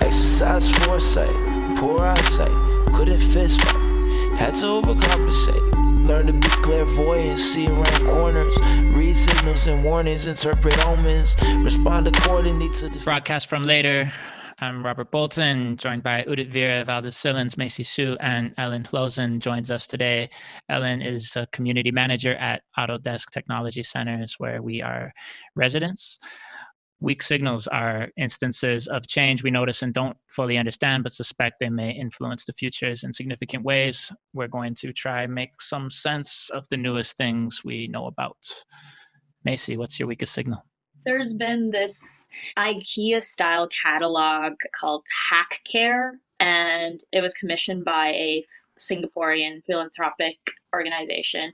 Exercise foresight, poor eyesight, couldn't fist fight, had to overcompensate. Learn to be clairvoyant, see around corners, read signals and warnings, interpret omens, respond accordingly to the broadcast from later. I'm Robert Bolton, joined by Udit Veera, Valdez Sillins, Macy Sue, and Ellen Hlozan joins us today. Ellen is a community manager at Autodesk Technology Centers, where we are residents. Weak signals are instances of change we notice and don't fully understand, but suspect they may influence the futures in significant ways. We're going to try and make some sense of the newest things we know about. Macy, what's your weakest signal? There's been this IKEA-style catalog called HackCare, and it was commissioned by a Singaporean philanthropic organization.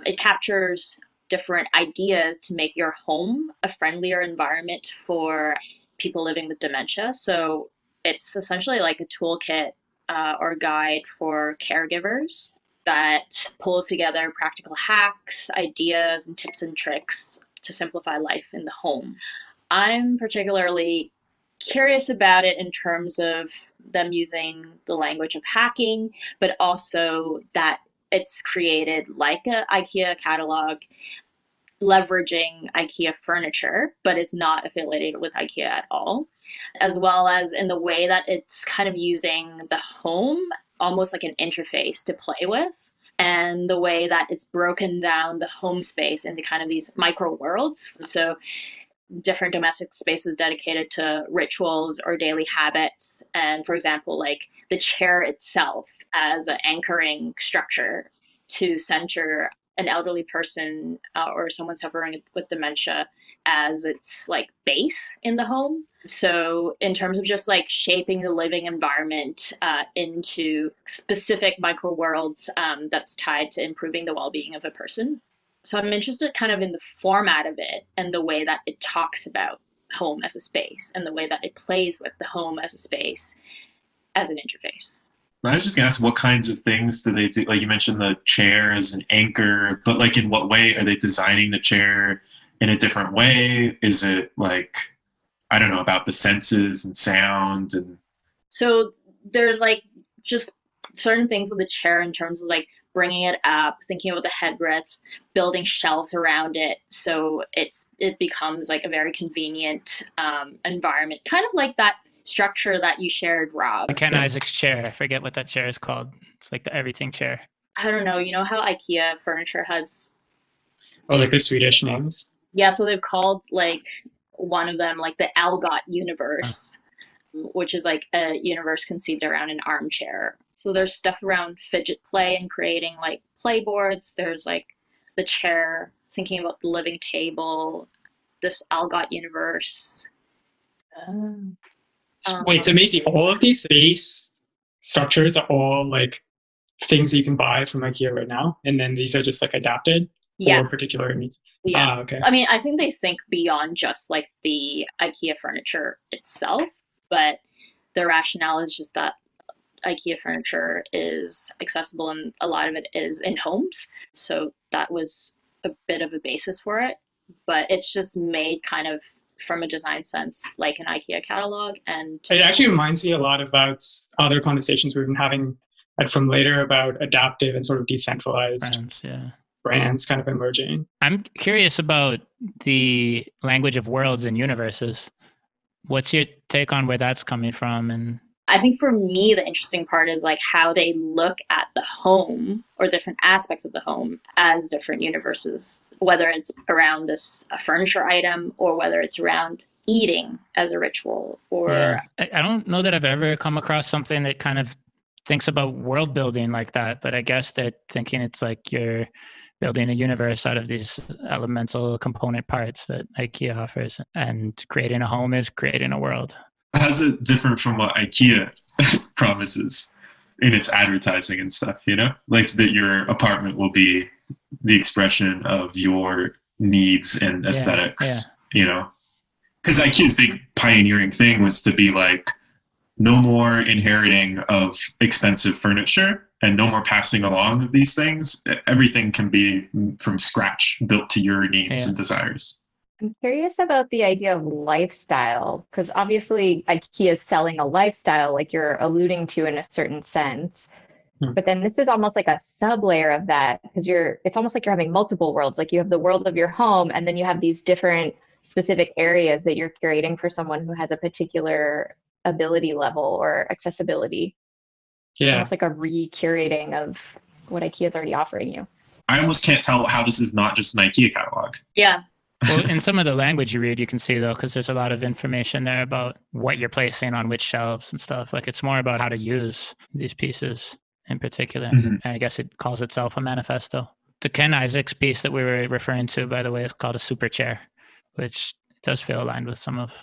It captures different ideas to make your home a friendlier environment for people living with dementia. So it's essentially like a toolkit or guide for caregivers that pulls together practical hacks, ideas, and tips and tricks to simplify life in the home. I'm particularly curious about it in terms of them using the language of hacking, but also that it's created like an IKEA catalog, leveraging IKEA furniture, but it's not affiliated with IKEA at all, as well as in the way that it's kind of using the home almost like an interface to play with, and the way that it's broken down the home space into kind of these micro worlds. So different domestic spaces dedicated to rituals or daily habits. And for example, like the chair itself as an anchoring structure to center an elderly person or someone suffering with dementia as its like base in the home. So in terms of just like shaping the living environment into specific micro worlds that's tied to improving the well-being of a person. So I'm interested kind of in the format of it and the way that it talks about home as a space and the way that it plays with the home as a space as an interface. I was just gonna ask, what kinds of things do they do? Like you mentioned the chair as an anchor, but like in what way are they designing the chair in a different way? Is it like, I don't know, about the senses and sound? And so there's like just certain things with the chair in terms of like bringing it up, thinking about the headrests, building shelves around it. So it becomes like a very convenient environment, kind of like that structure that you shared, Rob. Ken Isaac's chair. I forget what that chair is called. It's like the everything chair. I don't know. You know how IKEA furniture has... Oh, like the Swedish names? Yeah, so they've called like one of them like the Algot universe, which is like a universe conceived around an armchair. So there's stuff around fidget play and creating like play boards. There's like the chair, thinking about the living table, this Algot universe. Wait, so Macy, all of these space structures are all like things that you can buy from IKEA right now, and then these are just like adapted for particular needs? Yeah. Okay. I mean, I think they think beyond just like the IKEA furniture itself, but the rationale is just that IKEA furniture is accessible and a lot of it is in homes. So that was a bit of a basis for it, but it's just made kind of from a design sense, like an IKEA catalog. And it actually reminds me a lot about other conversations we've been having from later about adaptive and sort of decentralized brands kind of emerging. I'm curious about the language of worlds and universes. What's your take on where that's coming from? And I think for me, the interesting part is like how they look at the home or different aspects of the home as different universes, whether it's around a furniture item or whether it's around eating as a ritual or... Yeah. I don't know that I've ever come across something that kind of thinks about world building like that, but I guess they're thinking it's like you're building a universe out of these elemental component parts that IKEA offers, and creating a home is creating a world. How's it different from what IKEA promises in its advertising and stuff, you know? Like that your apartment will be the expression of your needs and aesthetics, you know? Because IKEA's big pioneering thing was to be like, no more inheriting of expensive furniture and no more passing along of these things. Everything can be from scratch, built to your needs and desires. I'm curious about the idea of lifestyle, because obviously IKEA is selling a lifestyle, like you're alluding to in a certain sense. Hmm. But then this is almost like a sub layer of that, because it's almost like you're having multiple worlds. Like you have the world of your home, and then you have these different specific areas that you're curating for someone who has a particular ability level or accessibility. Yeah. Almost like a re-curating of what IKEA is already offering you. I almost can't tell how this is not just an IKEA catalog. Yeah. Well, in some of the language you read, you can see, though, because there's a lot of information there about what you're placing on which shelves and stuff. Like it's more about how to use these pieces in particular. Mm-hmm. And I guess it calls itself a manifesto. The Ken Isaacs piece that we were referring to, by the way, is called a super chair, which does feel aligned with some of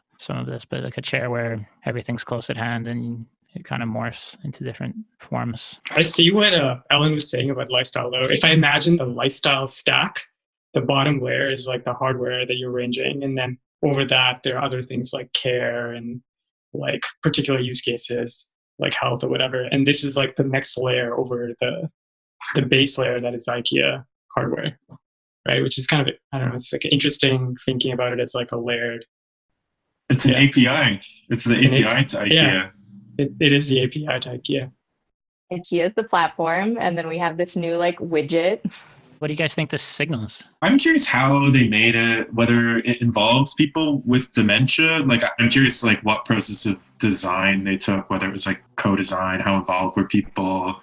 this, but like a chair where everything's close at hand and it kind of morphs into different forms. I see what Ellen was saying about lifestyle, though. If I imagine the lifestyle stack, the bottom layer is like the hardware that you're arranging. And then over that, there are other things like care and like particular use cases, like health or whatever. And this is like the next layer over the base layer that is IKEA hardware, right? Which is kind of, I don't know, it's like interesting thinking about it as like a layered. It's an API. It's the API to IKEA. Yeah. It is the API to IKEA. IKEA is the platform, and then we have this new like widget. What do you guys think this signals? I'm curious how they made it, whether it involves people with dementia. Like, I'm curious, like, what process of design they took, whether it was like co-design, how involved were people?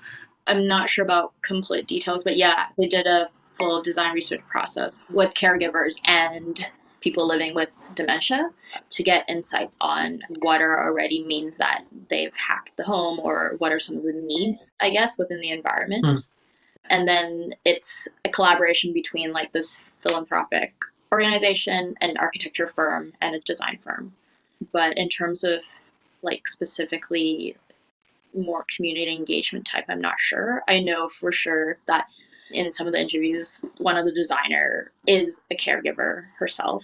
I'm not sure about complete details, but yeah, they did a full design research process with caregivers and people living with dementia to get insights on what are already means that they've hacked the home or what are some of the needs, I guess, within the environment. And then it's a collaboration between like this philanthropic organization, an architecture firm, and a design firm. But in terms of like specifically more community engagement type, I'm not sure. I know for sure that in some of the interviews, one of the designer is a caregiver herself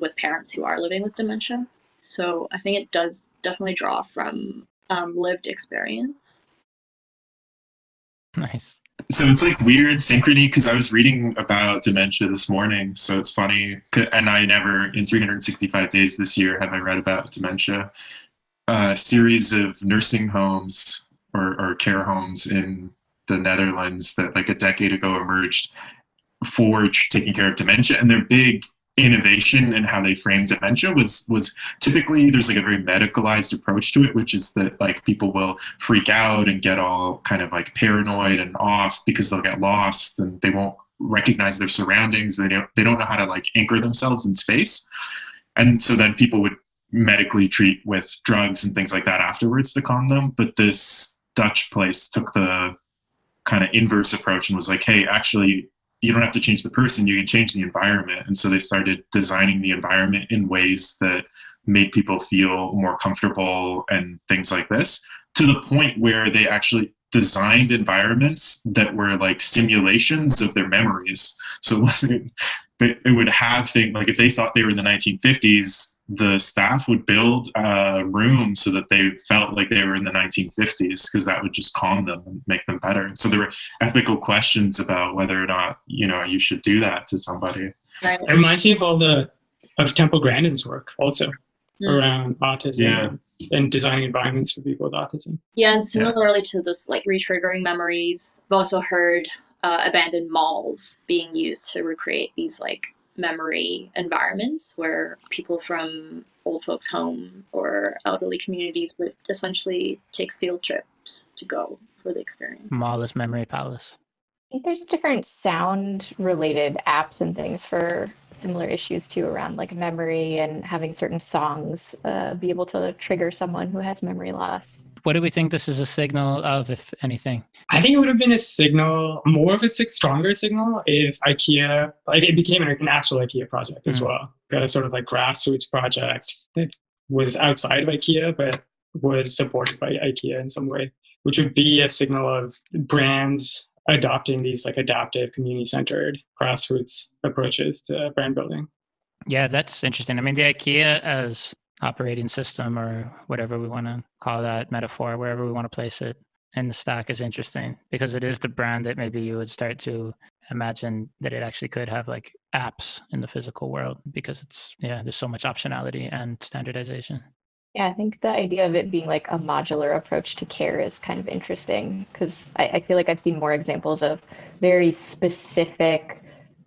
with parents who are living with dementia. So I think it does definitely draw from lived experience. Nice. So it's like weird synchrony because I was reading about dementia this morning. So it's funny. And I never, in 365 days this year, have I read about dementia. A series of nursing homes or care homes in the Netherlands that like a decade ago emerged for taking care of dementia. And their big innovation in how they frame dementia was typically there's like a very medicalized approach to it, which is that like people will freak out and get all kind of like paranoid and off because they'll get lost and they won't recognize their surroundings. They don't know how to like anchor themselves in space. And so then people would medically treat with drugs and things like that afterwards to calm them. But this Dutch place took the kind of inverse approach and was like, hey, actually, you don't have to change the person, you can change the environment. And so they started designing the environment in ways that made people feel more comfortable and things like this, to the point where they actually designed environments that were like simulations of their memories. So it wasn't, it would have things like if they thought they were in the 1950s, the staff would build a room so that they felt like they were in the 1950s because that would just calm them and make them better. So there were ethical questions about whether or not, you know, you should do that to somebody. Right. It reminds me of Temple Grandin's work also around autism and designing environments for people with autism. Yeah, and similarly to this like retriggering memories, I've also heard abandoned malls being used to recreate these like memory environments where people from old folks' home or elderly communities would essentially take field trips to go for the experience. Mall memory palace. I think there's different sound related apps and things for similar issues too, around like memory and having certain songs be able to trigger someone who has memory loss. What do we think this is a signal of, if anything? I think it would have been a signal, more of a stronger signal, if IKEA, like it became an actual IKEA project as well. Got a sort of like grassroots project that was outside of IKEA, but was supported by IKEA in some way, which would be a signal of brands adopting these like adaptive, community-centered grassroots approaches to brand building. Yeah, that's interesting. I mean, the IKEA as operating system or whatever we want to call that metaphor, wherever we want to place it in the stack is interesting because it is the brand that maybe you would start to imagine that it actually could have like apps in the physical world because there's so much optionality and standardization. Yeah, I think the idea of it being like a modular approach to care is kind of interesting because I feel like I've seen more examples of very specific,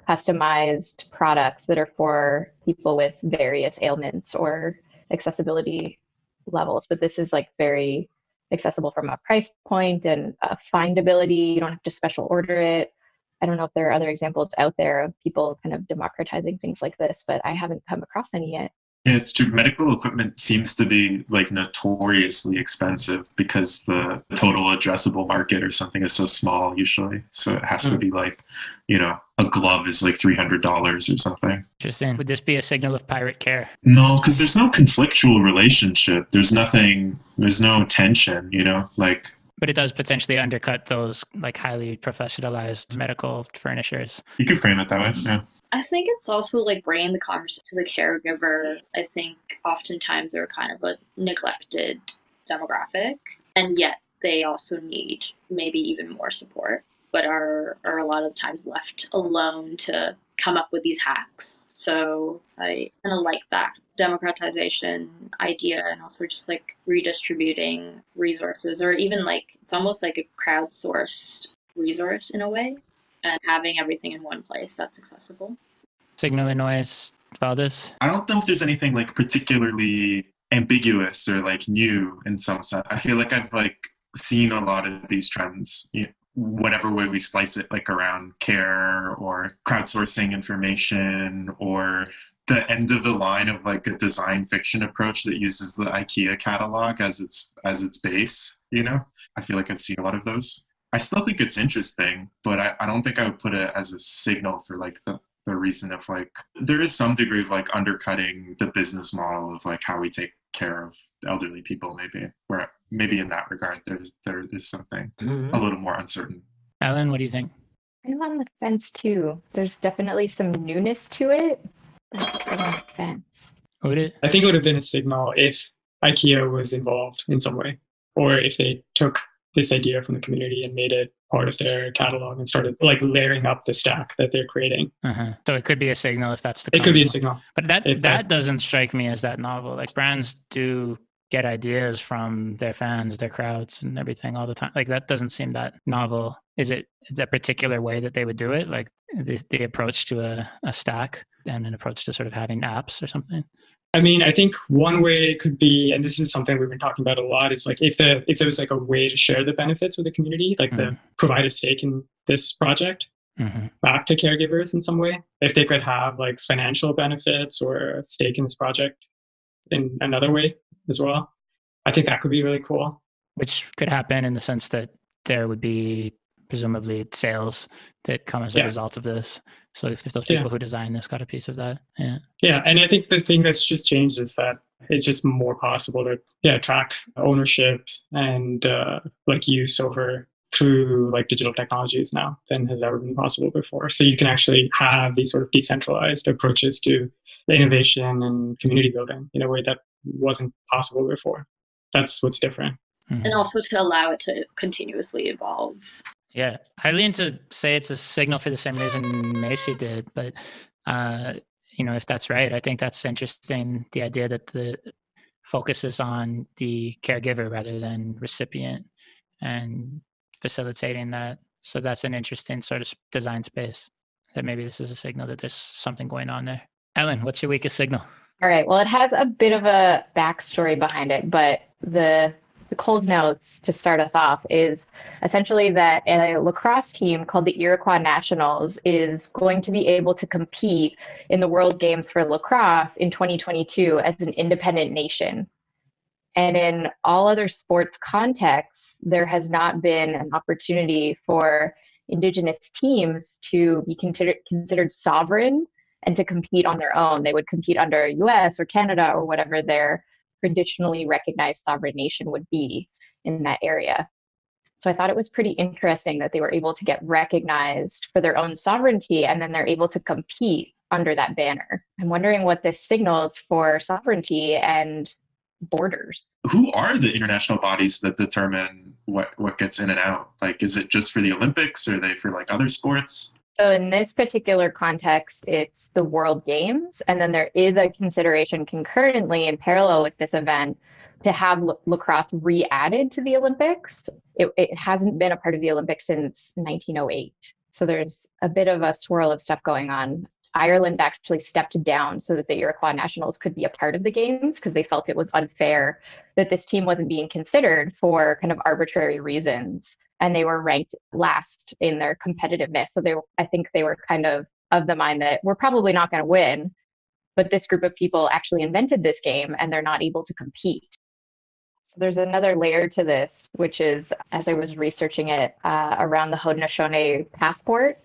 customized products that are for people with various ailments or accessibility levels. But this is like very accessible from a price point and findability. You don't have to special order it. I don't know if there are other examples out there of people kind of democratizing things like this, but I haven't come across any yet. Yeah, it's true. Medical equipment seems to be like notoriously expensive because the total addressable market or something is so small usually. So it has to be like, a glove is like $300 or something. Interesting. Would this be a signal of pirate care? No, because there's no conflictual relationship. There's no tension, like. But it does potentially undercut those like highly professionalized medical furnishers. You could frame it that way, yeah. I think it's also like bringing the conversation to the caregiver. I think oftentimes they're kind of a neglected demographic, and yet they also need maybe even more support, but are a lot of times left alone to come up with these hacks. So I kind of like that democratization idea, and also just like redistributing resources, or even like it's almost like a crowdsourced resource in a way, and having everything in one place that's accessible. Signal and noise, Valdez? I don't know if there's anything like particularly ambiguous or like new in some sense. I feel like I've like seen a lot of these trends, whatever way we splice it, like around care or crowdsourcing information or the end of the line of like a design fiction approach that uses the IKEA catalog as its base, I feel like I've seen a lot of those. I still think it's interesting, but I don't think I would put it as a signal for like the reason of like, there is some degree of like undercutting the business model of like how we take care of elderly people, where maybe in that regard, there is something a little more uncertain. Ellen, what do you think? I'm on the fence too. There's definitely some newness to it, but I'm still on the fence. I think it would have been a signal if IKEA was involved in some way, or if they took this idea from the community and made it part of their catalog and started like layering up the stack that they're creating. So it could be a signal if that's the It could be a signal. But that doesn't strike me as that novel. Like brands do get ideas from their fans, their crowds and everything all the time. Like that doesn't seem that novel. Is it a particular way that they would do it? Like the approach to a stack and an approach to sort of having apps or something? I mean, I think one way it could be, and this is something we've been talking about a lot, is like if there was like a way to share the benefits with the community, like to provide a stake in this project back to caregivers in some way. If they could have like financial benefits or a stake in this project in another way as well, I think that could be really cool. Which could happen in the sense that there would be presumably sales that come as a result of this. So if those people who design this got a piece of that, Yeah, and I think the thing that's just changed is that it's just more possible to track ownership and like use over through like digital technologies now than has ever been possible before. So you can actually have these sort of decentralized approaches to innovation and community building in a way that wasn't possible before. That's what's different. And also to allow it to continuously evolve. Yeah, I lean to say it's a signal for the same reason Macy did, but if that's right, I think that's interesting. The idea that the focus is on the caregiver rather than recipient and facilitating that. So that's an interesting sort of design space that maybe this is a signal that there's something going on there. Ellen, what's your weakest signal? All right. Well, it has a bit of a backstory behind it, but the cold notes to start us off is essentially that a lacrosse team called the Iroquois Nationals is going to be able to compete in the World Games for lacrosse in 2022 as an independent nation. And in all other sports contexts, there has not been an opportunity for indigenous teams to be considered sovereign and to compete on their own. They would compete under US or Canada or whatever their traditionally recognized sovereign nation would be in that area. So I thought it was pretty interesting that they were able to get recognized for their own sovereignty, and then they're able to compete under that banner. I'm wondering what this signals for sovereignty and borders. Who are the international bodies that determine what gets in and out? Like, is it just for the Olympics, or are they for like other sports? So in this particular context, it's the World Games, and then there is a consideration concurrently in parallel with this event to have lacrosse re-added to the Olympics. It hasn't been a part of the Olympics since 1908. So there's a bit of a swirl of stuff going on. Ireland actually stepped down so that the Iroquois Nationals could be a part of the games because they felt it was unfair that this team wasn't being considered for kind of arbitrary reasons. And they were ranked last in their competitiveness. So I think they were kind of the mind that we're probably not going to win, but this group of people actually invented this game and they're not able to compete. So there's another layer to this, which is, as I was researching it, around the Haudenosaunee passport.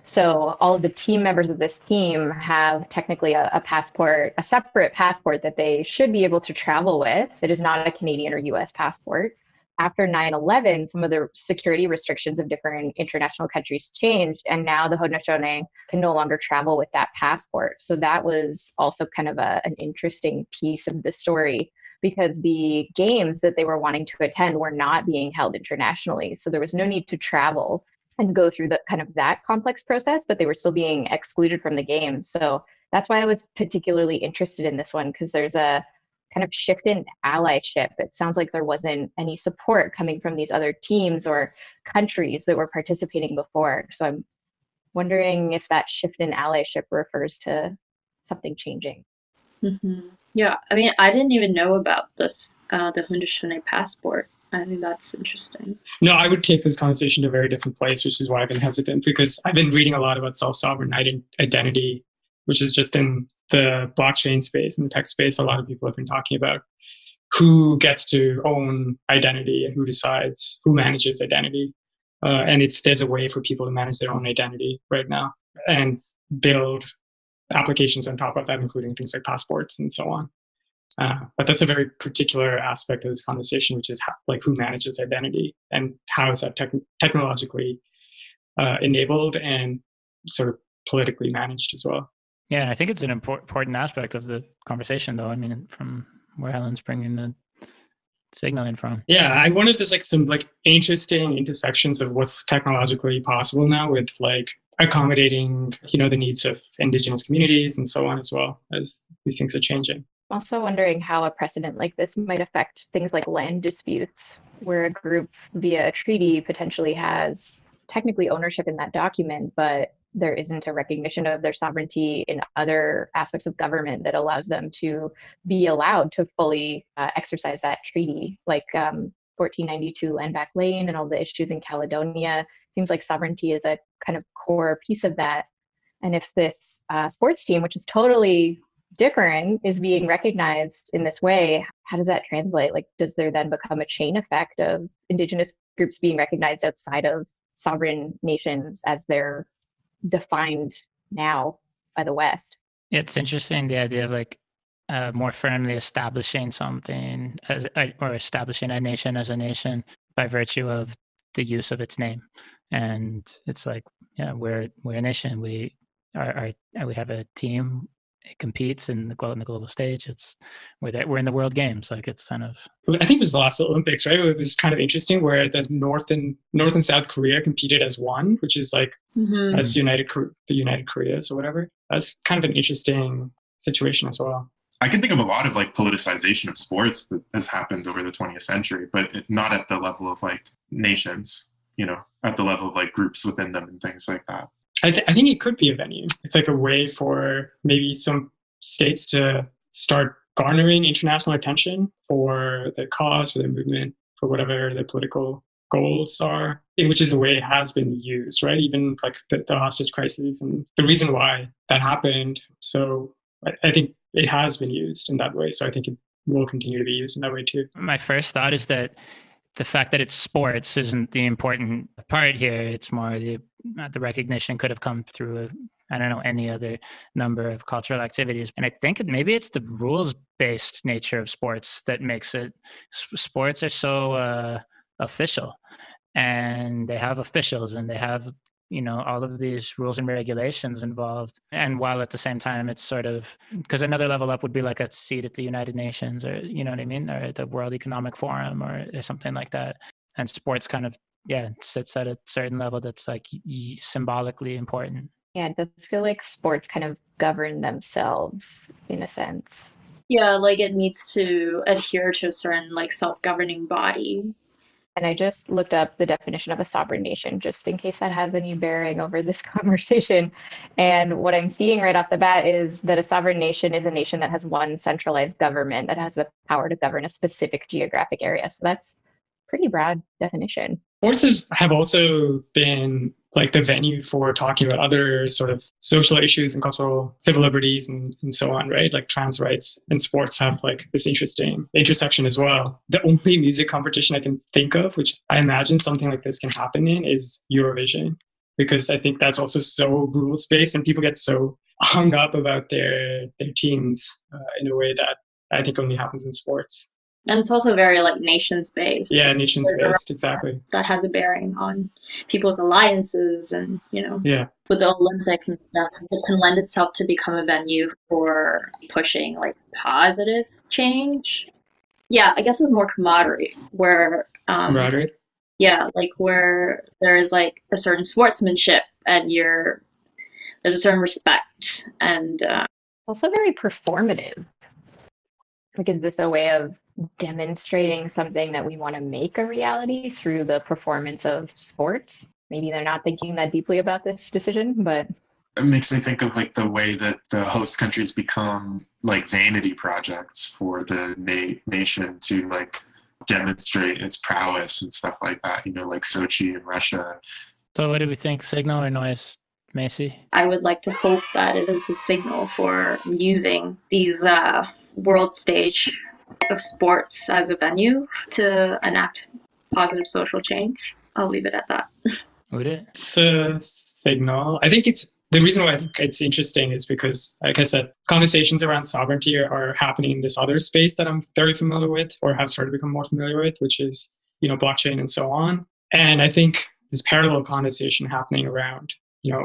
So all of the team members of this team have technically a passport, a separate passport that they should be able to travel with. It is not a Canadian or US passport. After 9/11, some of the security restrictions of different international countries changed, and now the Haudenosaunee can no longer travel with that passport. So that was also kind of an interesting piece of the story, because the games that they were wanting to attend were not being held internationally. So there was no need to travel and go through the kind of that complex process, but they were still being excluded from the games. So that's why I was particularly interested in this one, because there's a kind of shift in allyship. It sounds like there wasn't any support coming from these other teams or countries that were participating before. So I'm wondering if that shift in allyship refers to something changing. Mm-hmm. Yeah, I mean, I didn't even know about this, the Haudenosaunee passport. I think that's interesting. No, I would take this conversation to a very different place, which is why I've been hesitant, because I've been reading a lot about self-sovereign identity, which is just in the blockchain space and the tech space. A lot of people have been talking about who gets to own identity and who decides, who manages identity. And if there's a way for people to manage their own identity right now and build applications on top of that, including things like passports and so on. But that's a very particular aspect of this conversation, which is who manages identity and how is that technologically enabled and sort of politically managed as well. Yeah, and I think it's an important aspect of the conversation, though. I mean, from where Helen's bringing the signal in from. Yeah, I wonder if there's some interesting intersections of what's technologically possible now with accommodating, the needs of indigenous communities and so on, as well as these things are changing. Also wondering how a precedent like this might affect things like land disputes, where a group via a treaty potentially has technically ownership in that document, but there isn't a recognition of their sovereignty in other aspects of government that allows them to be allowed to fully exercise that treaty, like 1492 land back lane and all the issues in Caledonia. Seems like sovereignty is a kind of core piece of that. And if this sports team, which is totally different, is being recognized in this way, how does that translate? Does there then become a chain effect of indigenous groups being recognized outside of sovereign nations as they're defined now by the West? It's interesting, the idea of more firmly establishing something or establishing a nation as a nation by virtue of the use of its name. And it's we're a nation. We have a team. It competes in the global stage. We're in the World Games. It's kind of. I think it was the last Olympics, right? It was kind of interesting where the North and South Korea competed as one, which is as the United Koreas or whatever. That's kind of an interesting situation as well. I can think of a lot of politicization of sports that has happened over the 20th century, but not at the level of nations. At the level of groups within them and things like that. I think it could be a venue. It's a way for maybe some states to start garnering international attention for the cause, for the movement, for whatever their political goals are, which is a way it has been used, right? Even the hostage crisis and the reason why that happened. So I think it has been used in that way. So I think it will continue to be used in that way too. My first thought is that the fact that it's sports isn't the important part here. It's more the recognition could have come through any other number of cultural activities. And I think maybe it's the rules-based nature of sports that makes it. Sports are so official, and they have officials, and they have all of these rules and regulations involved. And while at the same time, it's sort of, because another level up would be a seat at the United Nations, or, you know what I mean? Or the World Economic Forum or something like that. And sports kind of sits at a certain level that's like symbolically important. Yeah, it does feel like sports kind of govern themselves in a sense. Yeah, like it needs to adhere to a certain like self-governing body. And I just looked up the definition of a sovereign nation just in case that has any bearing over this conversation. And what I'm seeing right off the bat is that a sovereign nation is a nation that has one centralized government that has the power to govern a specific geographic area. So that's pretty broad definition. Sports have also been like the venue for talking about other sort of social issues and cultural civil liberties and so on, right? Like trans rights and sports have like this interesting intersection as well. The only music competition I can think of, which I imagine something like this can happen in, is Eurovision, because I think that's also so rules-based and people get so hung up about their teams in a way that I think only happens in sports. And it's also very like nations-based. Yeah, nations-based, exactly. That has a bearing on people's alliances and, with the Olympics and stuff, it can lend itself to become a venue for pushing like positive change. Yeah, I guess it's more camaraderie where camaraderie? Yeah, like where there is like a certain sportsmanship and there's a certain respect and it's also very performative. Like, is this a way of demonstrating something that we want to make a reality through the performance of sports? Maybe they're not thinking that deeply about this decision, but it makes me think of like the way that the host countries become like vanity projects for the nation to like demonstrate its prowess and stuff like that, like Sochi in Russia. So what do we think, signal or noise, Macy? I would like to hope that it is a signal for using these world stage of sports as a venue to enact positive social change. I'll leave it at that. Would it? It's a signal. I think the reason why I think it's interesting is because, like I said, conversations around sovereignty are happening in this other space that I'm very familiar with or have started to become more familiar with, which is, blockchain and so on. And I think this parallel conversation happening around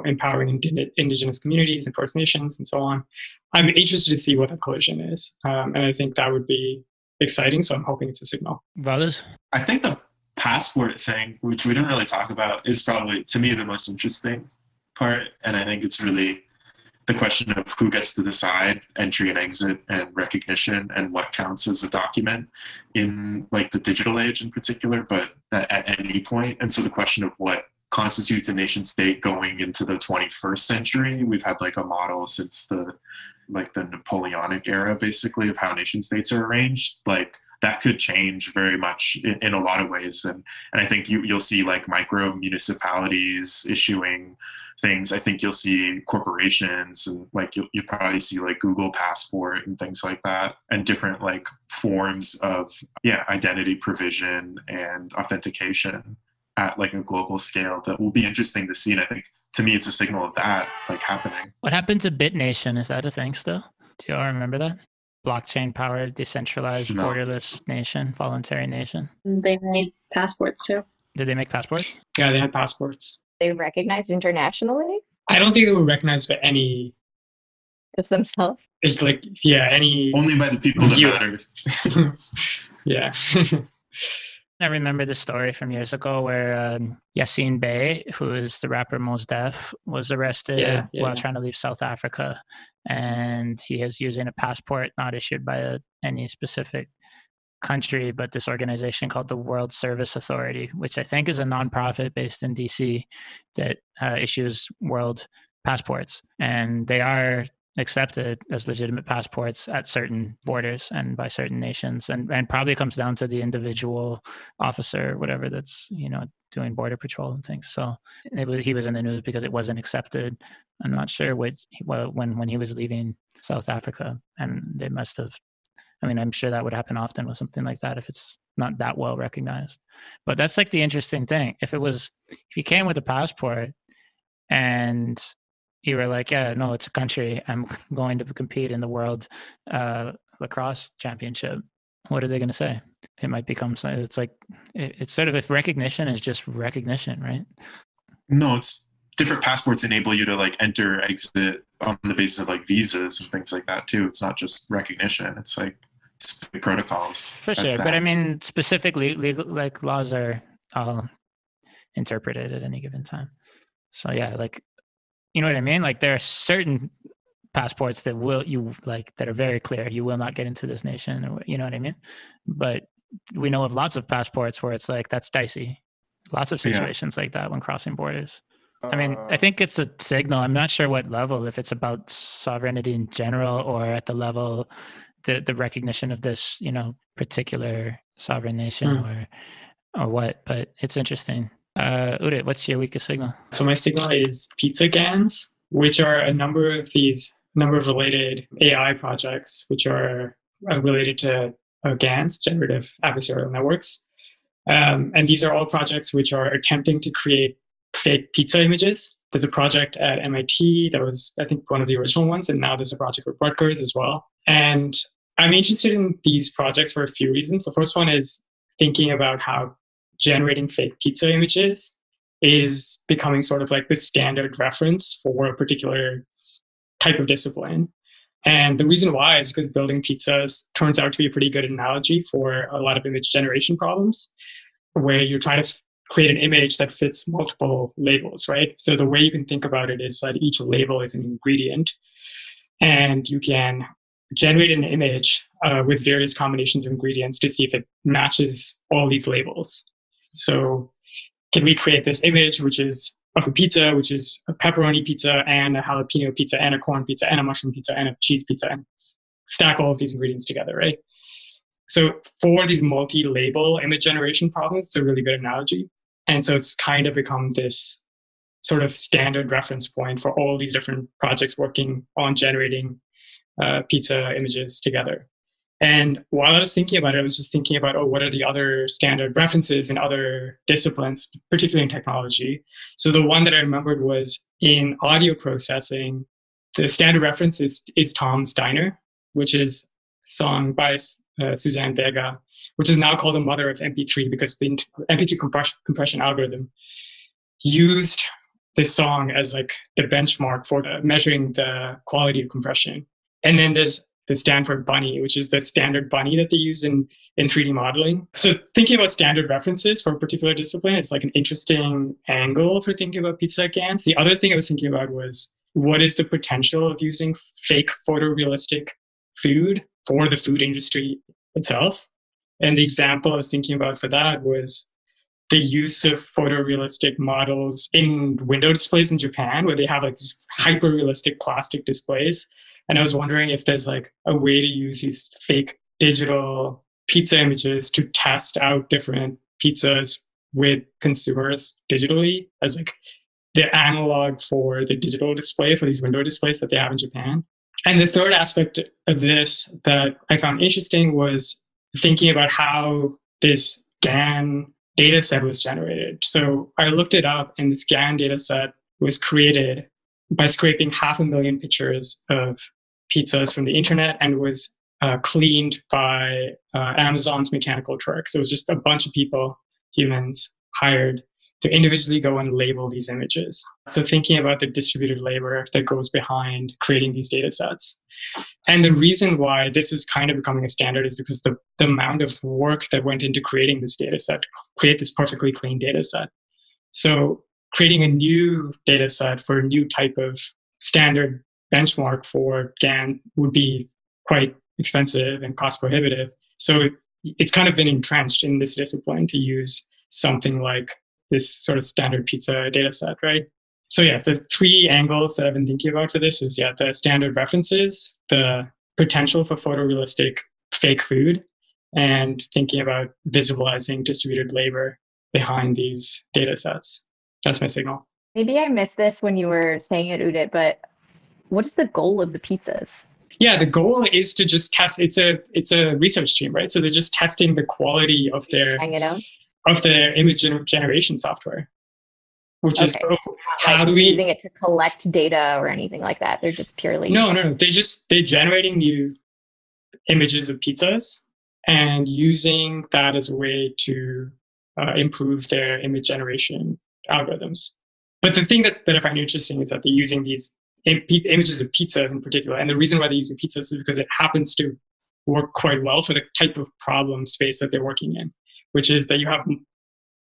empowering indigenous communities and First Nations and so on. I'm interested to see what the collision is. And I think that would be exciting. So I'm hoping it's a signal. Valis? I think the passport thing, which we didn't really talk about, is probably, to me, the most interesting part. And I think it's really the question of who gets to decide entry and exit and recognition and what counts as a document in like the digital age in particular, but at any point. And so the question of what constitutes a nation state going into the 21st century. We've had like a model since the Napoleonic era, basically, of how nation states are arranged. Like that could change very much in a lot of ways. And I think you'll see like micro municipalities issuing things. I think you'll see corporations and like you'll probably see like Google Passport and things like that, and different like forms of identity provision and authentication at like a global scale that will be interesting to see. And I think to me, it's a signal of that like happening. What happened to BitNation? Is that a thing still? Do you all remember that? Blockchain powered, decentralized, borderless nation, voluntary nation. They made passports too. Did they make passports? Yeah, they had passports. They were recognized internationally? I don't think they were recognized by any. Just themselves? It's like, any. Only by the people that matter. Yeah. I remember the story from years ago where Yassine Bey, who is the rapper Mos Def, was arrested while trying to leave South Africa. And he is using a passport not issued by any specific country, but this organization called the World Service Authority, which I think is a nonprofit based in DC that issues world passports. And they are accepted as legitimate passports at certain borders and by certain nations, and probably comes down to the individual officer, whatever, that's doing border patrol and things. So he was in the news because it wasn't accepted. I'm not sure when he was leaving South Africa, and they must have. I mean, I'm sure that would happen often with something like that if it's not that well recognized. But that's like the interesting thing. If you came with a passport and you were like, no, it's a country, I'm going to compete in the world lacrosse championship, what are they going to say? It might become, it's like, it's sort of, if recognition is just recognition, right? No, it's different passports enable you to like enter, exit on the basis of like visas and things like that too. It's not just recognition. It's like protocols. For sure. But I mean, specifically legal, like laws are all interpreted at any given time. So yeah, like, you know what I mean? Like there are certain passports that that are very clear. You will not get into this nation, or you know what I mean? But we know of lots of passports where it's like, that's dicey. Lots of situations like that when crossing borders. I mean, I think it's a signal. I'm not sure what level, if it's about sovereignty in general or at the level, the recognition of this, you know, particular sovereign nation or what, but it's interesting. Udit, what's your weakest signal? So my signal is pizza GANs, which are a number of related AI projects, which are related to GANs, generative adversarial networks. And these are all projects which are attempting to create fake pizza images. There's a project at MIT that was, I think, one of the original ones, and now there's a project with Rutgers as well. And I'm interested in these projects for a few reasons. The first one is thinking about how generating fake pizza images is becoming sort of like the standard reference for a particular type of discipline. And the reason why is because building pizzas turns out to be a pretty good analogy for a lot of image generation problems, where you try to create an image that fits multiple labels, right? So the way you can think about it is that each label is an ingredient, and you can generate an image with various combinations of ingredients to see if it matches all these labels. So can we create this image which is of a pizza, which is a pepperoni pizza and a jalapeno pizza and a corn pizza and a mushroom pizza and a cheese pizza, and stack all of these ingredients together, right? So for these multi-label image generation problems, it's a really good analogy. And so it's kind of become this sort of standard reference point for all these different projects working on generating pizza images together. And while I was thinking about it, I was just thinking about, what are the other standard references in other disciplines, particularly in technology? So the one that I remembered was in audio processing. The standard reference is Tom's Diner, which is a song by Suzanne Vega, which is now called the mother of MP3 because the MP3 compression algorithm used this song as like the benchmark for measuring the quality of compression. And then there's the Stanford bunny, which is the standard bunny that they use in 3D modeling. So thinking about standard references for a particular discipline is like an interesting angle for thinking about pizza GANs. The other thing I was thinking about was, what is the potential of using fake photorealistic food for the food industry itself? And the example I was thinking about for that was the use of photorealistic models in window displays in Japan, where they have like these hyper-realistic plastic displays. And I was wondering if there's like a way to use these fake digital pizza images to test out different pizzas with consumers digitally as like the analog for the digital display for these window displays that they have in Japan. And the third aspect of this that I found interesting was thinking about how this GAN data set was generated. So I looked it up, and this GAN data set was created by scraping 500,000 pictures of pizzas from the internet, and was cleaned by Amazon's Mechanical Turk. So it was just a bunch of people, humans, hired to individually go and label these images. So thinking about the distributed labor that goes behind creating these data sets. And the reason why this is kind of becoming a standard is because the amount of work that went into creating this data set, create this perfectly clean data set. So creating a new data set for a new type of standard benchmark for GAN would be quite expensive and cost prohibitive. So it's kind of been entrenched in this discipline to use something like this sort of standard pizza data set, right? So yeah, the three angles that I've been thinking about for this is the standard references, the potential for photorealistic fake food, and thinking about visualizing distributed labor behind these data sets. That's my signal. Maybe I missed this when you were saying it, Udit, but what is the goal of the pizzas? Yeah, the goal is to just test. It's a research team, right? So they're just testing the quality of their image generation software, which is how do we using it to collect data or anything like that? They're just purely no. They're generating new images of pizzas and using that as a way to improve their image generation algorithms. But the thing that I find interesting is that they're using these images of pizzas in particular. And the reason why they're using pizzas is because it happens to work quite well for the type of problem space that they're working in, which is that you have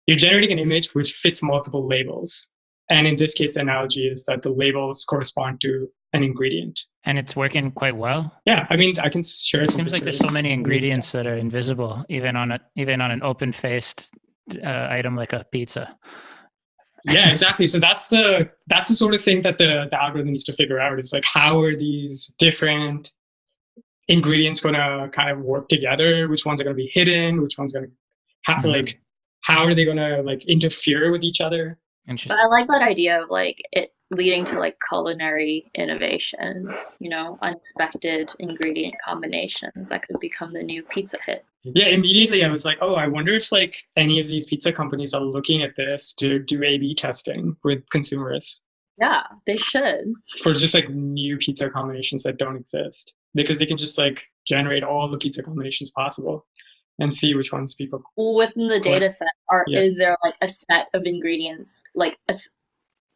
you're generating an image which fits multiple labels. And in this case, the analogy is that the labels correspond to an ingredient. And it's working quite well. Yeah, I mean, I can share It some seems like there's so many ingredients that are invisible, even on an open-faced item like a pizza. Yeah, exactly. So that's the sort of thing that the algorithm needs to figure out. It's like, how are these different ingredients going to kind of work together? Which ones are going to be hidden? Which ones going to like, how are they going to like interfere with each other? But I like that idea of like it leading to like culinary innovation, you know, unexpected ingredient combinations that could become the new pizza hit. Yeah, immediately I was like, oh, I wonder if like any of these pizza companies are looking at this to do A/B testing with consumers. Yeah, they should. For just like new pizza combinations that don't exist, because they can just like generate all the pizza combinations possible and see which ones people. Within the data set, is there like a set of ingredients, like a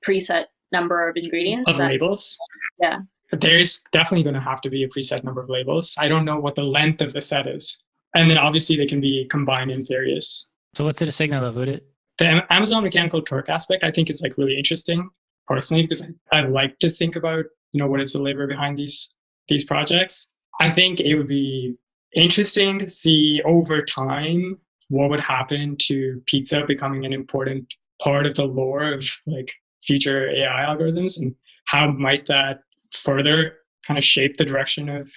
preset number of ingredients? Of labels? Yeah. But there is definitely going to have to be a preset number of labels. I don't know what the length of the set is. And then obviously they can be combined in various. So what's the signal of it? The Amazon mechanical turk aspect, I think, is like really interesting personally, because I like to think about, you know, what is the labor behind these projects. I think it would be interesting to see over time what would happen to pizza becoming an important part of the lore of like future AI algorithms, and how might that further kind of shape the direction of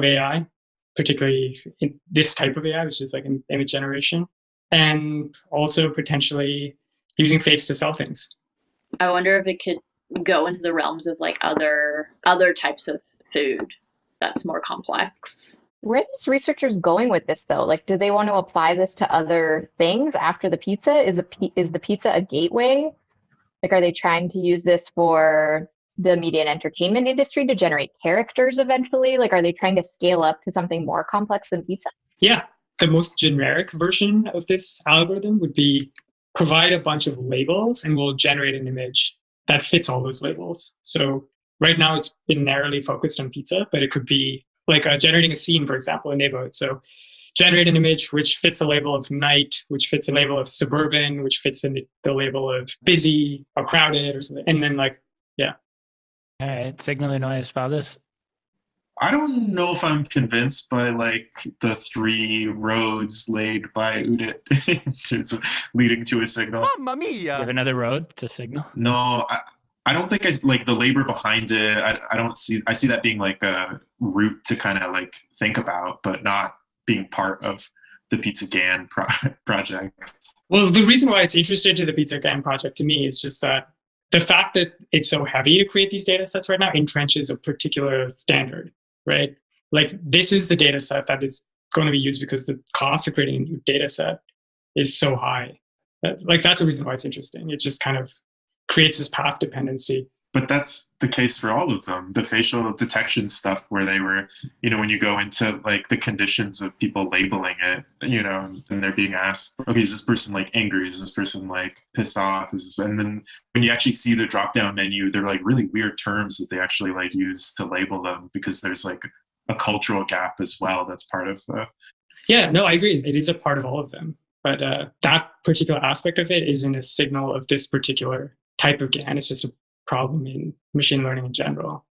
AI, particularly in this type of AI, which is like an image generation, and also potentially using fakes to sell things. I wonder if it could go into the realms of like other types of food that's more complex. Where are these researchers going with this, though? Like, do they want to apply this to other things after the pizza? Is the pizza a gateway? Like, are they trying to use this for the media and entertainment industry to generate characters eventually? Like, are they trying to scale up to something more complex than pizza? Yeah. The most generic version of this algorithm would be provide a bunch of labels and we'll generate an image that fits all those labels. So right now it's been narrowly focused on pizza, but it could be like generating a scene, for example, in a neighborhood. So generate an image which fits a label of night, which fits a label of suburban, which fits in the label of busy or crowded or something. And then like, yeah. All right, signal and noise, Valdez. I don't know if I'm convinced by like the 3 roads laid by Udit in terms of leading to a signal. Mamma mia! You have another road to signal? No, I don't think I like the labor behind it. I see that being like a route to kind of like think about, but not being part of the Pizza GAN project. Well, the reason why it's interesting to the Pizza GAN project to me is just that the fact that it's so heavy to create these data sets right now entrenches a particular standard, right? Like this is the data set that is going to be used because the cost of creating a new data set is so high. Like that's a reason why it's interesting. It just kind of creates this path dependency. But that's the case for all of them. The facial detection stuff where they were, you know, when you go into like the conditions of people labeling it, you know, and they're being asked, okay, is this person like angry? Is this person like pissed off? And then when you actually see the drop-down menu, they're like really weird terms that they actually like use to label them because there's like a cultural gap as well. That's part of the... Yeah, no, I agree. It is a part of all of them. But that particular aspect of it isn't a signal of this particular type of GAN. It's just a problem in machine learning in general,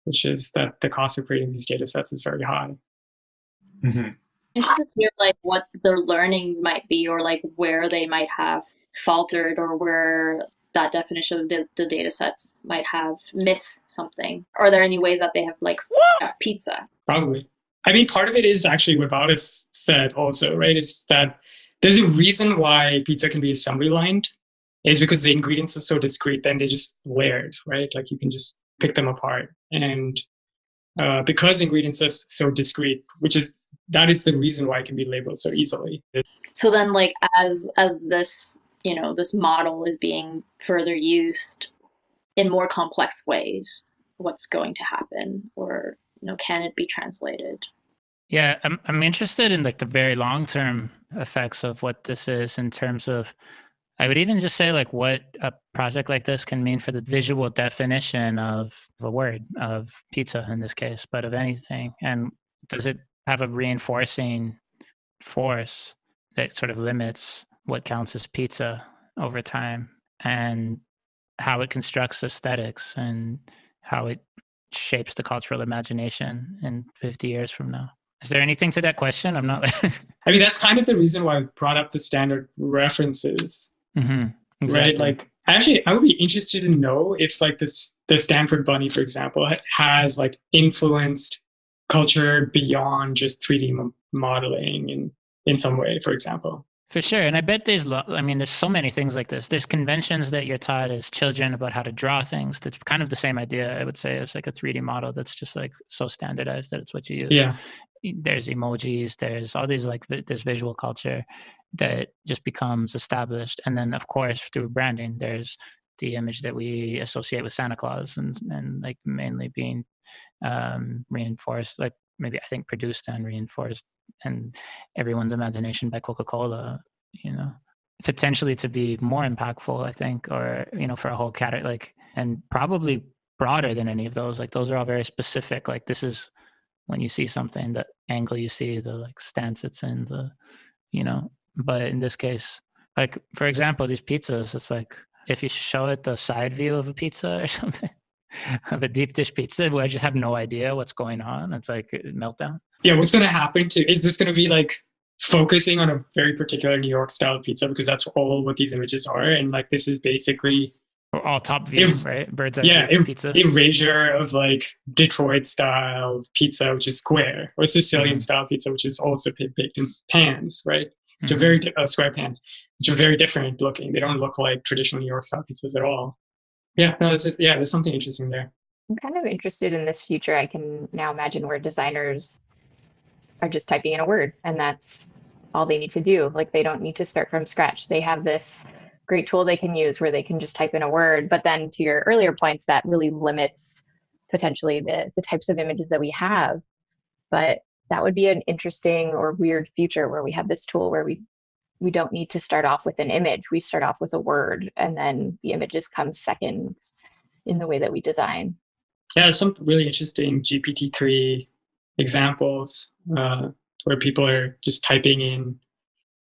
which is that the cost of creating these data sets is very high. Mm-hmm. Interested to hear like what their learnings might be, or like where they might have faltered, or where that definition of the data sets might have missed something. Are there any ways that they have like pizza? Probably. I mean, part of it is actually what Valdez said also, right? Is that there's a reason why pizza can be assembly lined. Is because the ingredients are so discrete and they're just layered, right? Like you can just pick them apart. And because ingredients are so discrete, that is the reason why it can be labeled so easily. So then like as this, you know, this model is being further used in more complex ways, what's going to happen? Or, you know, can it be translated? Yeah, I'm interested in like the very long-term effects of what this is in terms of, I would even just say like what a project like this can mean for the visual definition of a word, of pizza in this case, but of anything. And does it have a reinforcing force that sort of limits what counts as pizza over time, and how it constructs aesthetics and how it shapes the cultural imagination in 50 years from now. Is there anything to that question? I'm not. I mean, that's kind of the reason why I brought up the standard references, exactly. right? Like, actually, I would be interested to know if, like, the Stanford Bunny, for example, has like influenced culture beyond just 3D modeling in some way, for example. For sure. And I bet there's so many things like this. There's conventions that you're taught as children about how to draw things. That's kind of the same idea, I would say. It's like a 3D model that's just like so standardized that it's what you use. Yeah. There's emojis, there's all these like this visual culture that just becomes established. And then of course through branding, there's the image that we associate with Santa Claus and like mainly being reinforced, like maybe I think produced and reinforced and everyone's imagination by Coca-Cola, potentially to be more impactful, I think, or, for a whole category, like, and probably broader than any of those. Like those are all very specific. Like this is when you see something, the angle you see, the like stance it's in, but in this case, like, for example, these pizzas, it's like, if you show it the side view of a pizza or something, of a deep dish pizza where I just have no idea what's going on. It's like a meltdown. Yeah, what's going to happen is this going to be like focusing on a very particular New York style pizza because that's all what these images are. And like, this is basically all top view, right? Bird's eye view pizza. Erasure of like Detroit style pizza, which is square, or Sicilian style pizza, which is also baked in pans, right? Which are very square pans, which are very different looking. They don't look like traditional New York style pizzas at all. Yeah, no, there's something interesting there. I'm kind of interested in this future. I can now imagine where designers are just typing in a word and that's all they need to do. Like they don't need to start from scratch. They have this great tool they can use where they can just type in a word. But then to your earlier points, that really limits potentially the types of images that we have. But that would be an interesting or weird future where we have this tool where we don't need to start off with an image. We start off with a word and then the images come second in the way that we design. Yeah, some really interesting GPT-3 examples where people are just typing in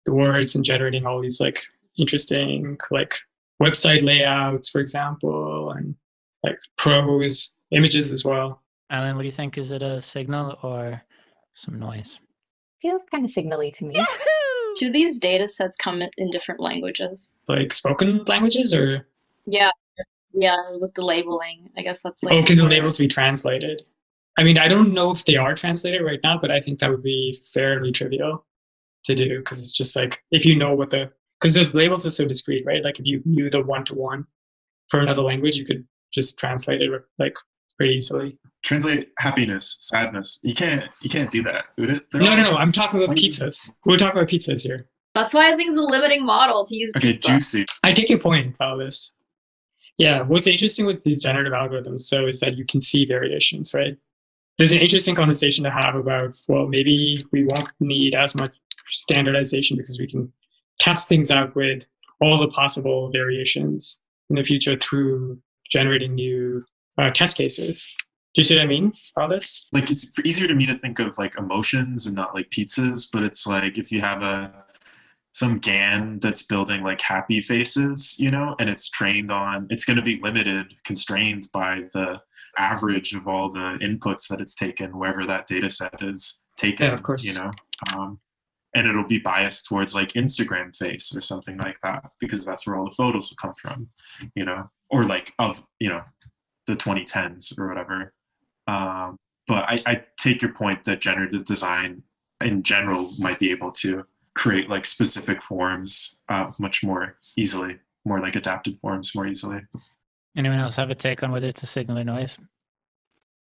the words and generating all these like interesting like website layouts, for example, and like prose images as well. Alan, what do you think? Is it a signal or some noise? Feels kind of signally to me. Do these data sets come in different languages? Like spoken languages or? Yeah, with the labeling. I guess that's like... Oh, can the labels be translated? I mean, I don't know if they are translated right now, but I think that would be fairly trivial to do because it's just like, if you know because the labels are so discrete, right? Like if you knew the one-to-one for another language, you could just translate it like pretty easily. Translate happiness, sadness. You can't do that. No. I'm talking about pizzas. We're talking about pizzas here. That's why I think it's a limiting model to use pizza. Juicy. I take your point about this. Yeah, what's interesting with these generative algorithms, so is that you can see variations, right? There's an interesting conversation to have about, well, maybe we won't need as much standardization because we can test things out with all the possible variations in the future through generating new test cases. Do you see what I mean about this? Like, it's easier to me to think of like emotions and not like pizzas, but it's like if you have some GAN that's building like happy faces, and it's trained on, it's going to be limited, constrained by the average of all the inputs that it's taken, wherever that data set is taken. Yeah, of course. And it'll be biased towards like Instagram face or something like that, because that's where all the photos will come from, or like of, the 2010s or whatever. But I take your point that generative design in general might be able to create like specific forms much more easily, more like adapted forms more easily. Anyone else have a take on whether it's a signal or noise?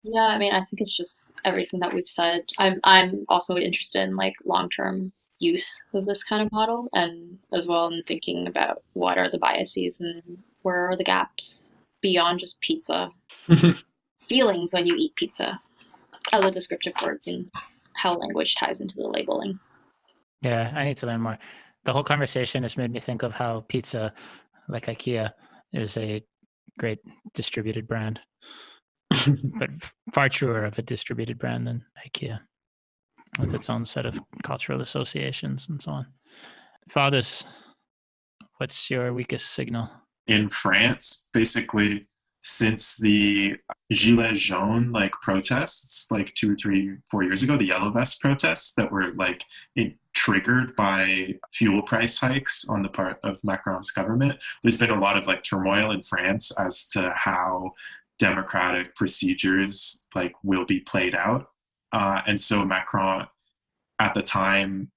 Yeah, I mean, I think it's just everything that we've said. I'm also interested in like long-term use of this kind of model, and as well in thinking about what are the biases and where are the gaps beyond just pizza. Feelings when you eat pizza, other descriptive words, and how language ties into the labeling. Yeah, I need to learn more. The whole conversation has made me think of how pizza, like IKEA, is a great distributed brand, but far truer of a distributed brand than IKEA, with its own set of cultural associations and so on. Valdis, What's your weakest signal? In France, basically, since the Gilets jaunes like protests, like 2 or 3, 4 years ago, the Yellow Vest protests that were like triggered by fuel price hikes on the part of Macron's government, there's been a lot of like turmoil in France as to how democratic procedures like will be played out. And so Macron at the time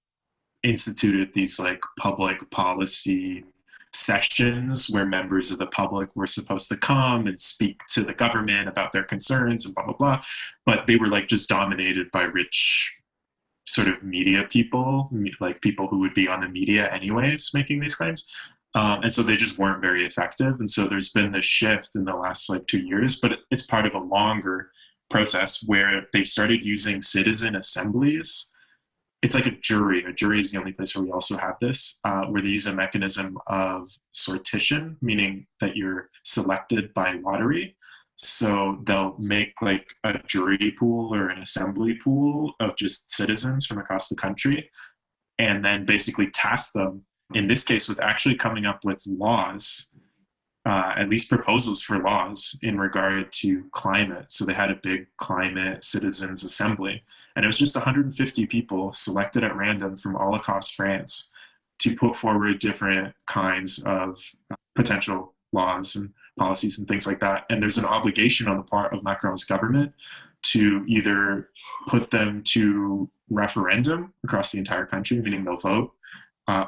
instituted these like public policy sessions where members of the public were supposed to come and speak to the government about their concerns and blah, blah, blah. But they were like just dominated by rich sort of media people, like people who would be on the media anyways, making these claims. And so they just weren't very effective. And so there's been this shift in the last like 2 years, but it's part of a longer process where they've started using citizen assemblies. It's like a jury. A jury is the only place where we also have this, where they use a mechanism of sortition, meaning that you're selected by lottery. So they'll make like a jury pool or an assembly pool of just citizens from across the country, and then basically task them, in this case, with actually coming up with laws, at least proposals for laws in regard to climate. So they had a big climate citizens assembly, and it was just 150 people selected at random from all across France to put forward different kinds of potential laws and policies and things like that. And there's an obligation on the part of Macron's government to either put them to referendum across the entire country, meaning they'll vote,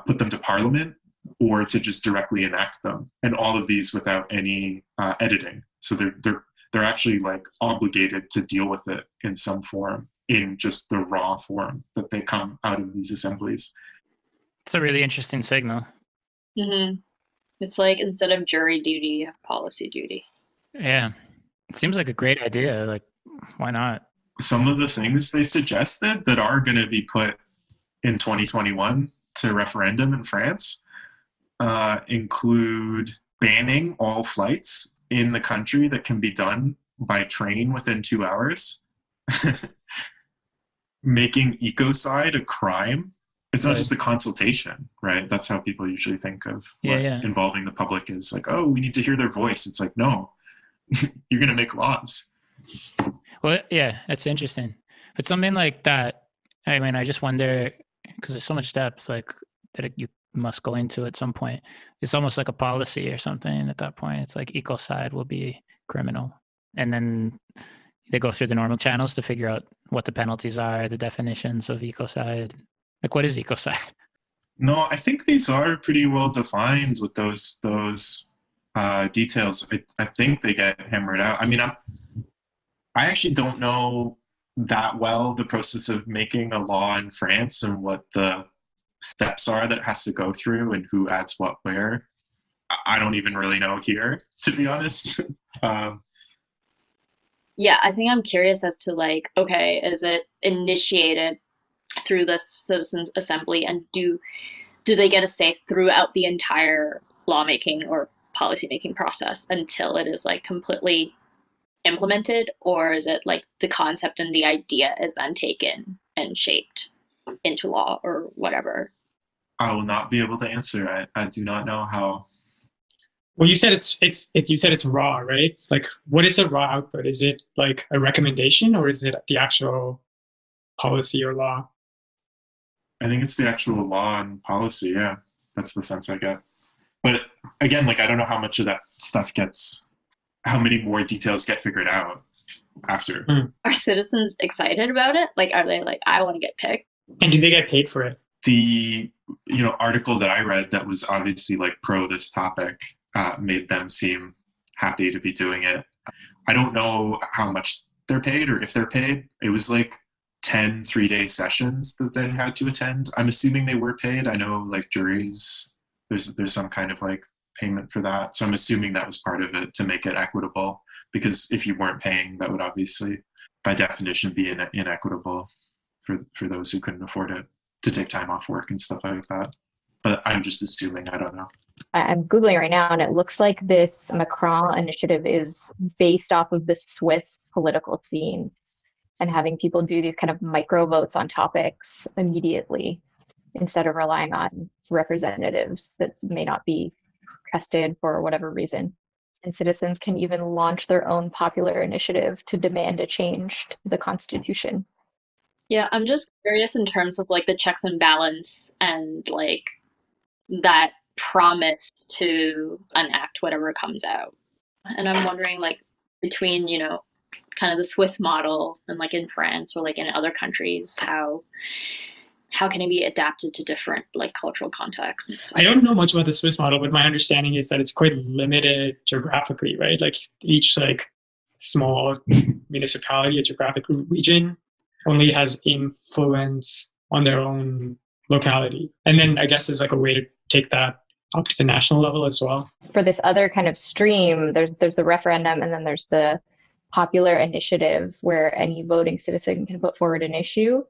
put them to parliament, or to just directly enact them. And all of these without any editing. So they're actually like obligated to deal with it in some form, in just the raw form that they come out of these assemblies. It's a really interesting signal. Mm-hmm. It's like instead of jury duty, you have policy duty. Yeah. It seems like a great idea. Like, why not? Some of the things they suggested that are going to be put in 2021 to referendum in France include banning all flights in the country that can be done by train within 2 hours, making ecocide a crime. It's not just a consultation, right? That's how people usually think of involving the public is like, oh, we need to hear their voice. It's like, no, you're going to make laws. Well, yeah, that's interesting. But something like that, I mean, I just wonder, because there's so much depth like that you must go into at some point. It's almost like a policy or something at that point. It's like ecocide will be criminal. And then they go through the normal channels to figure out what the penalties are, the definitions of ecocide. Like, what is ecocide? No, I think these are pretty well defined with those details. I think they get hammered out. I mean, I actually don't know that well the process of making a law in France and what the steps are that it has to go through and who adds what where. I don't even really know here, to be honest. Yeah, I think I'm curious as to like, okay, is it initiated through the citizens assembly, and do they get a say throughout the entire lawmaking or policymaking process until it is like completely implemented, or is it like the concept and the idea is then taken and shaped into law or whatever? I will not be able to answer. I do not know how. Well, you said it's raw, right? Like, what is a raw output? Is it like a recommendation, or is it the actual policy or law? I think it's the actual law and policy. Yeah, that's the sense I get. But again, like, I don't know how much of that stuff how many more details get figured out after. Are citizens excited about it? Like, are they like, I want to get picked? And do they get paid for it? The article that I read that was obviously like pro this topic made them seem happy to be doing it. I don't know how much they're paid or if they're paid. It was like 10 3-day sessions that they had to attend. I'm assuming they were paid. I know like juries, there's some kind of like payment for that. So I'm assuming that was part of it to make it equitable, because if you weren't paying, that would obviously by definition be inequitable for those who couldn't afford it, to take time off work and stuff like that. But I'm just assuming, I don't know. I'm Googling right now, and it looks like this Macron initiative is based off of the Swiss political scene and having people do these kind of micro votes on topics immediately. instead of relying on representatives that may not be trusted for whatever reason. And citizens can even launch their own popular initiative to demand a change to the Constitution. Yeah, I'm just curious in terms of like the checks and balance and like that promise to enact whatever comes out. And I'm wondering like between, kind of the Swiss model and like in France or like in other countries, how can it be adapted to different like cultural contexts? I don't know much about the Swiss model, but my understanding is that it's quite limited geographically, right? Like each like small municipality or geographic region only has influence on their own locality. And then I guess there's like a way to take that up to the national level as well. For this other kind of stream, there's the referendum, and then there's the popular initiative where any voting citizen can put forward an issue.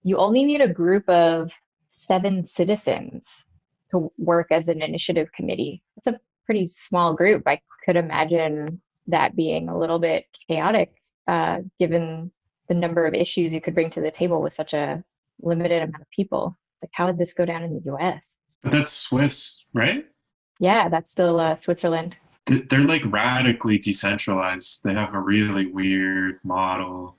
You only need a group of 7 citizens to work as an initiative committee. It's a pretty small group. I could imagine that being a little bit chaotic, given the number of issues you could bring to the table with such a limited amount of people. Like, how would this go down in the US? But that's Swiss, right? Yeah, that's still Switzerland. They're like radically decentralized. They have a really weird model,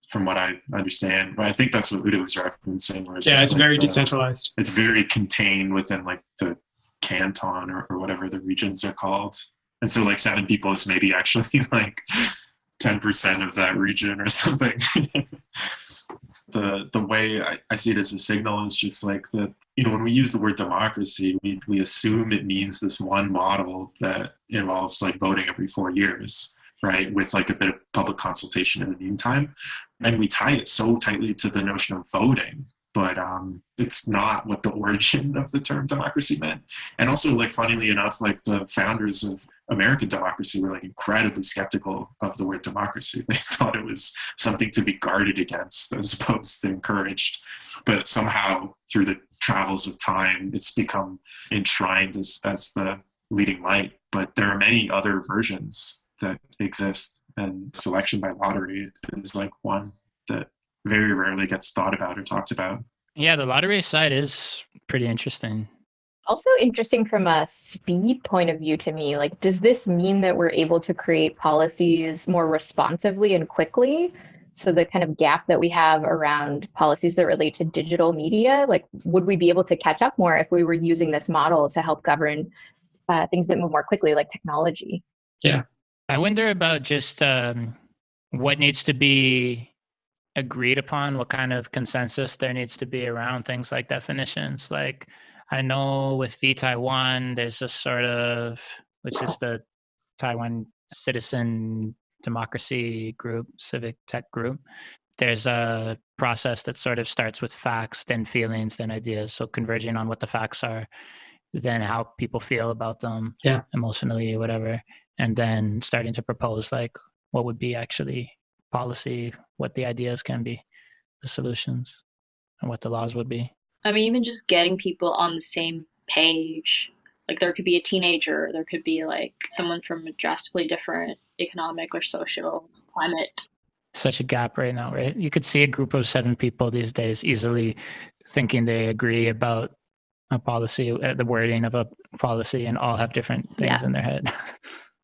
from what I understand. I think that's what Udo was referencing. Where it's like very decentralized. It's very contained within like the canton or whatever the regions are called. And so like 7 people is maybe actually like 10% of that region or something. The way I see it as a signal is just like that, when we use the word democracy, we assume it means this one model that involves like voting every 4 years, right? With like a bit of public consultation in the meantime. And we tie it so tightly to the notion of voting, but it's not what the origin of the term democracy meant. And also, like, funnily enough, like the founders of American democracy were like incredibly skeptical of the word democracy. They thought it was something to be guarded against as opposed to encouraged. But somehow through the travels of time, it's become enshrined as the leading light. But there are many other versions that exist, and selection by lottery is like one that very rarely gets thought about or talked about. Yeah, the lottery side is pretty interesting. Also interesting from a speed point of view to me. Like, does this mean that we're able to create policies more responsively and quickly? So the kind of gap that we have around policies that relate to digital media, like, would we be able to catch up more if we were using this model to help govern things that move more quickly, like technology? Yeah. I wonder about just what needs to be agreed upon, what kind of consensus there needs to be around things like definitions. Like, I know with V-Taiwan, there's a sort of, which is the Taiwan Citizen Democracy Group, civic tech group. There's a process that sort of starts with facts, then feelings, then ideas. So converging on what the facts are, then how people feel about them, emotionally, whatever. And then starting to propose like what would be actually policy, what the ideas can be, the solutions, and what the laws would be. I mean, even just getting people on the same page. Like, there could be a teenager, there could be like someone from a drastically different economic or social climate. Such a gap right now, right? You could see a group of 7 people these days easily thinking they agree about a policy, the wording of a policy, and all have different things in their head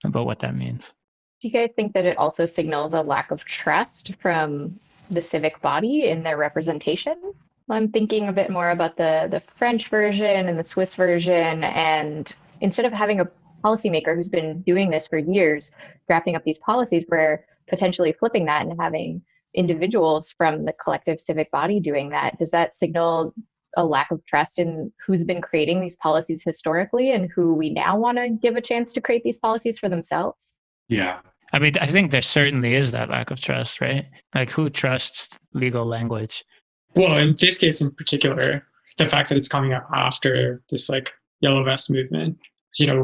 about what that means. Do you guys think that it also signals a lack of trust from the civic body in their representation? I'm thinking a bit more about the French version and the Swiss version, and instead of having a policymaker who's been doing this for years, drafting up these policies, we're potentially flipping that and having individuals from the collective civic body doing that. Does that signal a lack of trust in who's been creating these policies historically and who we now want to give a chance to create these policies for themselves? Yeah. I mean, I think there certainly is that lack of trust, right? Like, who trusts legal language? Well, in this case in particular, the fact that it's coming out after this like Yellow Vest movement,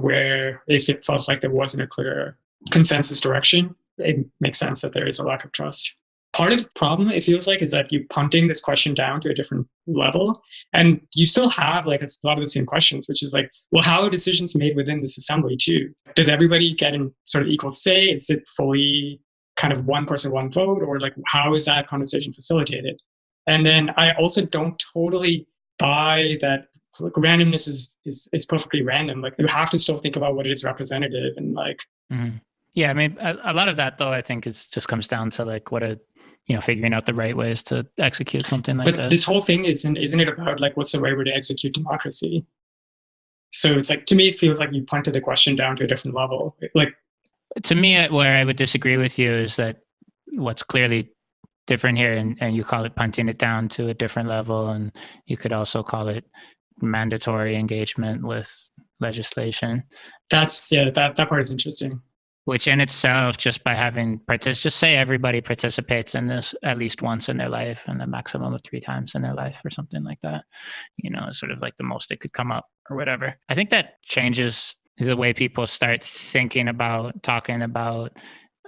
where if it felt like there wasn't a clear consensus direction, it makes sense that there is a lack of trust. Part of the problem, it feels like, is that you're punting this question down to a different level, and you still have like a lot of the same questions, which is like, well, how are decisions made within this assembly too? Does everybody get in sort of equal say? Is it fully kind of one person, one vote? Or like, how is that conversation facilitated? And then I also don't totally buy that like randomness is perfectly random. Like you have to still think about what is representative and like. Mm-hmm. Yeah, I mean, a lot of that though, I think is just comes down to like figuring out the right ways to execute something like that. But this whole thing isn't it about like what's the right way to execute democracy? So it's like, to me, it feels like you punted the question down to a different level. Like, to me, where I would disagree with you is that what's clearly different here, and you call it punting it down to a different level, and you could also call it mandatory engagement with legislation. That part is interesting. Which in itself, just by having just say everybody participates in this at least once in their life and a maximum of 3 times in their life or something like that, sort of like the most it could come up or whatever. I think that changes the way people start thinking about, talking about,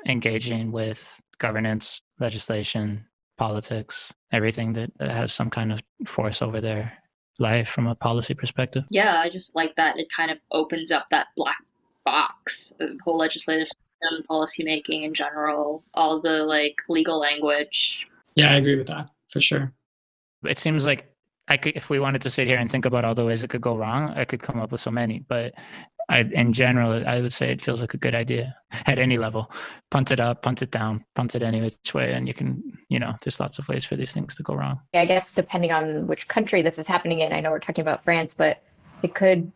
engaging with governance, legislation, politics, everything that has some kind of force over their life from a policy perspective. Yeah, I just like that it kind of opens up that black box of whole legislative system, policy making in general, all the like legal language. Yeah, I agree with that for sure. It seems like if we wanted to sit here and think about all the ways it could go wrong, I could come up with so many. But in general, I would say it feels like a good idea at any level. Punt it up, punt it down, punt it any which way, and you can, there's lots of ways for these things to go wrong. Yeah, I guess depending on which country this is happening in, I know we're talking about France, but it could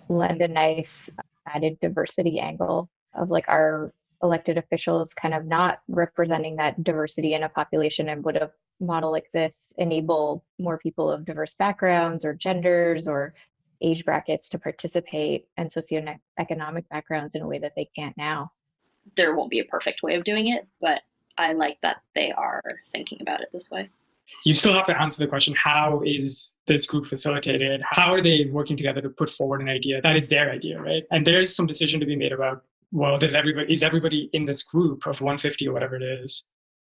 lend a nice added diversity angle of like our elected officials kind of not representing that diversity in a population, and would a model like this enable more people of diverse backgrounds or genders or age brackets to participate, and socioeconomic backgrounds in a way that they can't now. There won't be a perfect way of doing it, but I like that they are thinking about it this way. You still have to answer the question, how is this group facilitated? How are they working together to put forward an idea that is their idea, right? And there's some decision to be made about, well, is everybody in this group of 150 or whatever it is?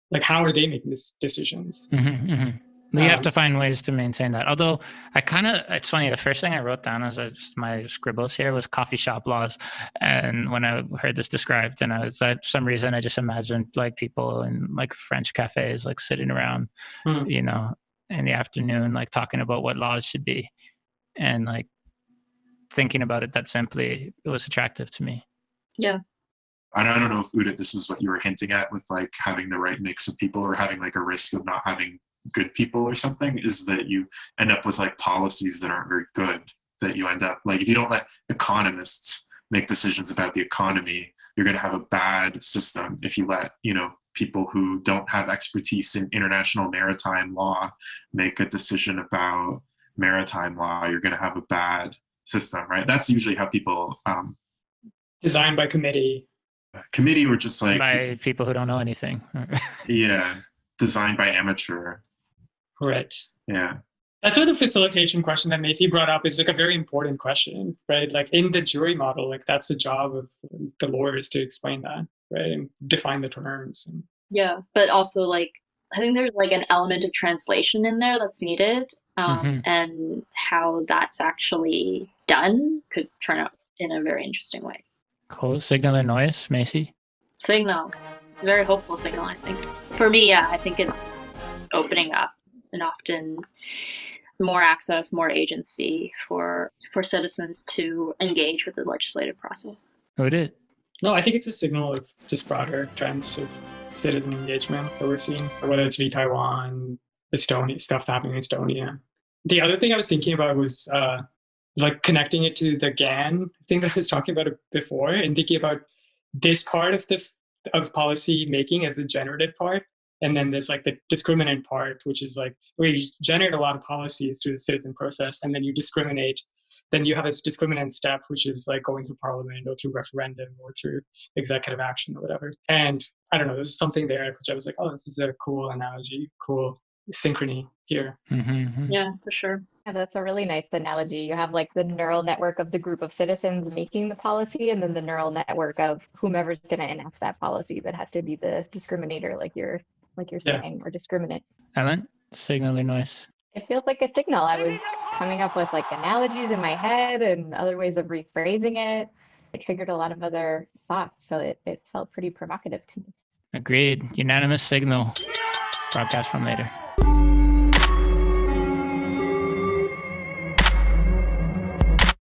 Like, how are they making these decisions? Mm-hmm, mm-hmm. We have to find ways to maintain that. Although it's funny, the first thing I wrote down as my scribbles here was coffee shop laws. And when I heard this described, and for some reason, I just imagined like people in like French cafes, like sitting around, in the afternoon, like talking about what laws should be. And like thinking about it that simply, it was attractive to me. Yeah. I don't know if Udit, this is what you were hinting at with like having the right mix of people or having like a risk of not having good people or something, is that you end up with like policies that aren't very good, that you end up like, if you don't let economists make decisions about the economy, you're going to have a bad system. If you let people who don't have expertise in international maritime law make a decision about maritime law, you're going to have a bad system, right? That's usually how people designed by committee or just like by people who don't know anything. Yeah, designed by amateur. Right. Yeah. That's why the facilitation question that Macy brought up is like a very important question, right? Like in the jury model, like that's the job of the lawyers to explain that, right? And define the terms. Yeah, but also like, I think there's like an element of translation in there that's needed, and how that's actually done could turn out in a very interesting way. Cool. Signal or noise, Macy? Signal. Very hopeful signal, I think. For me, yeah, I think it's opening up and often more access, more agency for citizens to engage with the legislative process. Who did? No, I think it's a signal of just broader trends of citizen engagement that we're seeing, whether it's v Taiwan, Estonia, stuff happening in Estonia. The other thing I was thinking about was like connecting it to the GAN thing that I was talking about before, and thinking about this part of policy making as the generative part. And then there's like the discriminant part, which is like where you generate a lot of policies through the citizen process, and then you discriminate. Then you have this discriminant step, which is like going through parliament or through referendum or through executive action or whatever. And I don't know, there's something there which I was like, oh, this is a cool analogy, cool synchrony here. Mm-hmm. Yeah, for sure. Yeah, that's a really nice analogy. You have like the neural network of the group of citizens making the policy, and then the neural network of whomever's going to enact that policy that has to be the discriminator, like you're saying, or discriminant. Ellen, signal or noise? It feels like a signal. I was coming up with like analogies in my head and other ways of rephrasing it. It triggered a lot of other thoughts, so it felt pretty provocative to me. Agreed. Unanimous signal. Broadcast from later.